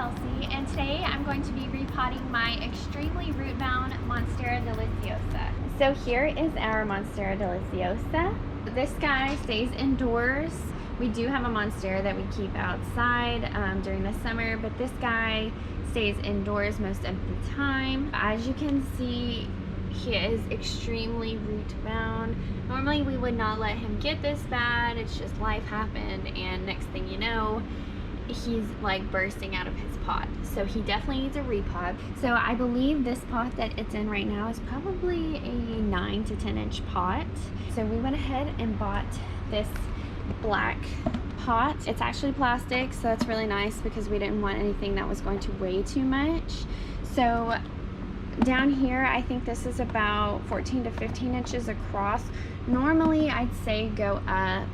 Chelsea, and today I'm going to be repotting my extremely root-bound Monstera Deliciosa. So here is our Monstera Deliciosa. This guy stays indoors. We do have a Monstera that we keep outside during the summer, but this guy stays indoors most of the time. As you can see, he is extremely root-bound. Normally we would not let him get this bad. It's just life happened, and next thing you know, he's like bursting out of his pot. So he definitely needs a repot. So I believe this pot that it's in right now is probably a 9 to 10 inch pot. So we went ahead and bought this black pot. It's actually plastic, so that's really nice because we didn't want anything that was going to weigh too much. So down here, I think this is about 14 to 15 inches across. Normally I'd say go up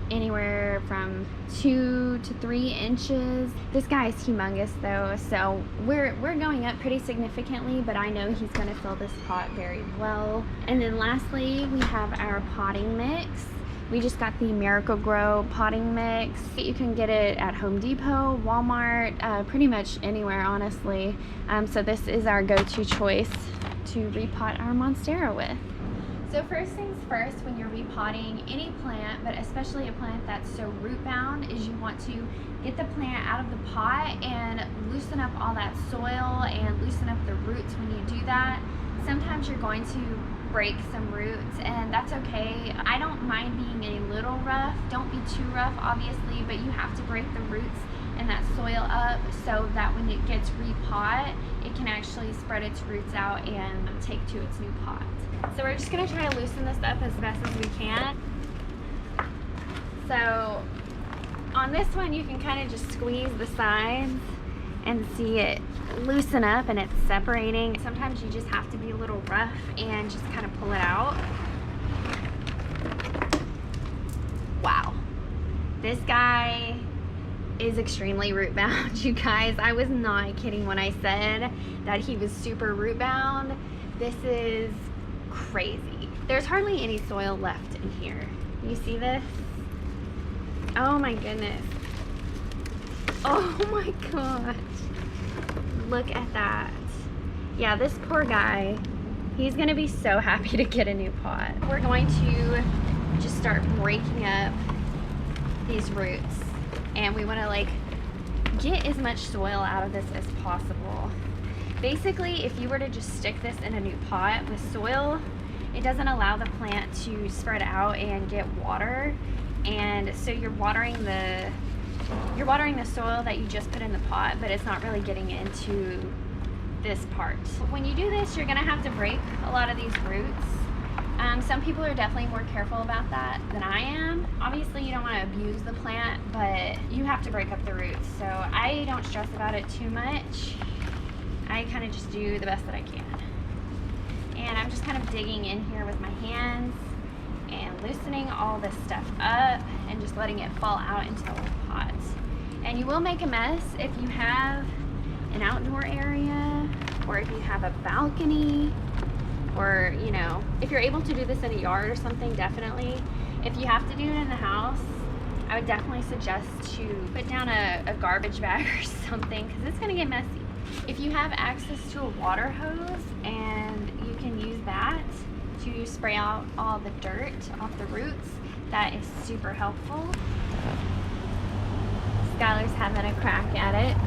anywhere from 2 to 3 inches. This guy is humongous though, so we're going up pretty significantly, but I know he's going to fill this pot very well. And then lastly, we have our potting mix. We just got the Miracle-Gro potting mix. You can get it at Home Depot, Walmart, pretty much anywhere, honestly. So this is our go-to choice to repot our Monstera with. So first things first, when you're repotting any plant, but especially a plant that's so root-bound, is you want to get the plant out of the pot and loosen up all that soil and loosen up the roots. When you do that, sometimes you're going to break some roots, and that's okay. I don't mind being a little rough. Don't be too rough, obviously, but you have to break the roots and that soil up so that when it gets repot, it can actually spread its roots out and take to its new pot. So we're just gonna try to loosen this up as best as we can. So on this one, you can kind of just squeeze the sides and see it loosen up, and it's separating. Sometimes you just have to be a little rough and just kind of pull it out. Wow, this guy is extremely root bound, you guys. I was not kidding when I said that he was super root bound. This is crazy. There's hardly any soil left in here. You see this? Oh my goodness. Oh my gosh. Look at that. Yeah, this poor guy, he's gonna be so happy to get a new pot. We're going to just start breaking up these roots, and we want to like get as much soil out of this as possible. Basically, if you were to just stick this in a new pot with soil, it doesn't allow the plant to spread out and get water, and so you're watering the soil that you just put in the pot, but it's not really getting into this part. When you do this, you're gonna have to break a lot of these roots. Some people are definitely more careful about that than I am. Obviously, you don't want to abuse the plant, but you have to break up the roots. So I don't stress about it too much. I kind of just do the best that I can. And I'm just kind of digging in here with my hands and loosening all this stuff up and just letting it fall out into the whole pot. And you will make a mess if you have an outdoor area, or if you have a balcony, or you know, if you're able to do this in a yard or something. Definitely. If you have to do it in the house, I would definitely suggest to put down a garbage bag or something, because it's going to get messy. If you have access to a water hose, and you can use that to spray out all the dirt off the roots, that is super helpful. Skylar's having a crack at it.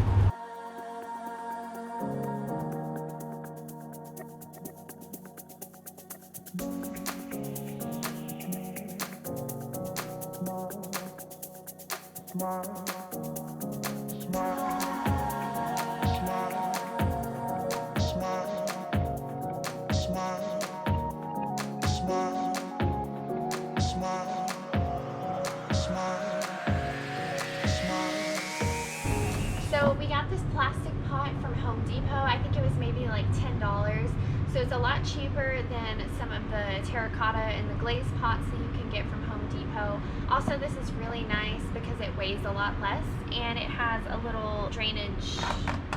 So we got this plastic pot from Home Depot. I think it was maybe like $10. So it's a lot cheaper than some of the terracotta and the glazed pots that you can get from Home Depot. Also, this is really nice because it weighs a lot less, and it has a little drainage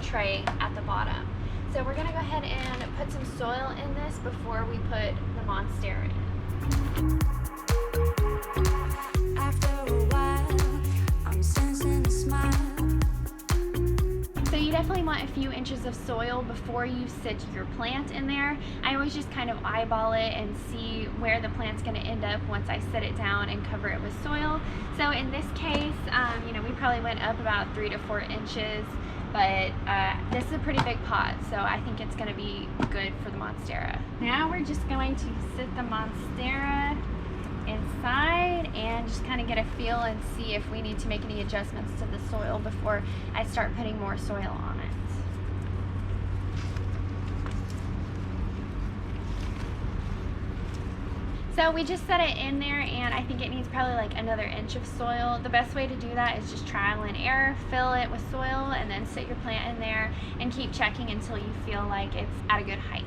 tray at the bottom. So we're gonna go ahead and put some soil in this before we put the Monstera in. After a while, I'm sensing a smile. definitely want a few inches of soil before you sit your plant in there. I always just kind of eyeball it and see where the plant's going to end up once I set it down and cover it with soil. So in this case, you know, we probably went up about 3 to 4 inches, but this is a pretty big pot, so I think it's going to be good for the Monstera. Now we're just going to sit the Monstera inside and just kind of get a feel and see if we need to make any adjustments to the soil before I start putting more soil on it. So we just set it in there, and I think it needs probably like another inch of soil. The best way to do that is just trial and error, fill it with soil, and then sit your plant in there and keep checking until you feel like it's at a good height.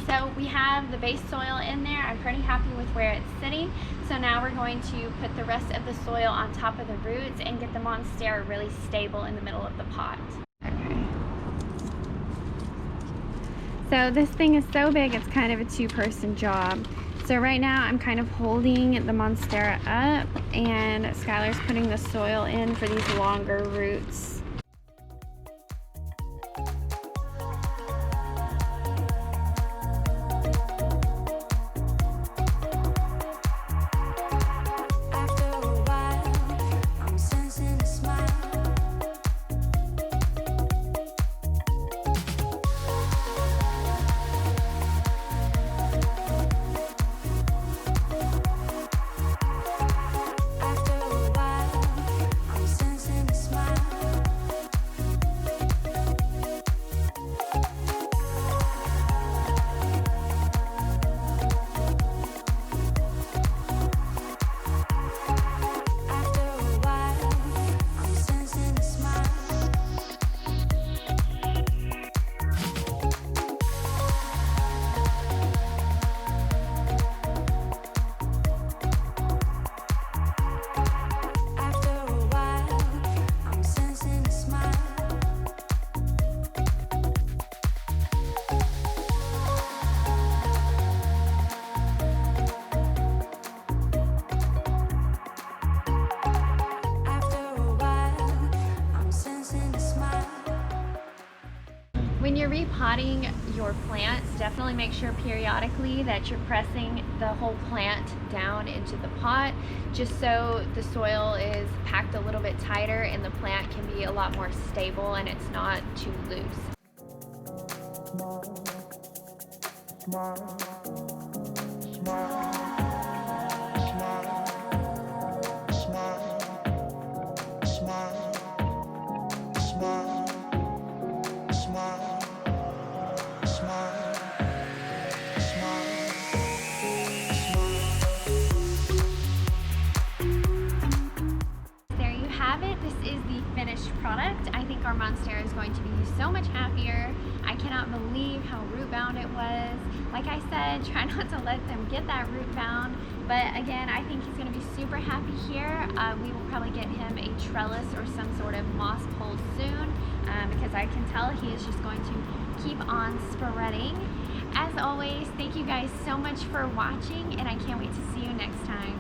So we have the base soil in there. I'm pretty happy with where it's sitting. So now we're going to put the rest of the soil on top of the roots and get the Monstera really stable in the middle of the pot. Okay. So this thing is so big, it's kind of a two-person job. So right now I'm kind of holding the Monstera up, and Skylar's putting the soil in for these longer roots. When you're repotting your plants, definitely make sure periodically that you're pressing the whole plant down into the pot, just so the soil is packed a little bit tighter and the plant can be a lot more stable and it's not too loose. This is the finished product. I think our Monstera is going to be so much happier. I cannot believe how root bound it was. Like I said, try not to let them get that root bound. But again, I think he's going to be super happy here. We will probably get him a trellis or some sort of moss pole soon, because I can tell he is just going to keep on spreading. As always, thank you guys so much for watching, and I can't wait to see you next time.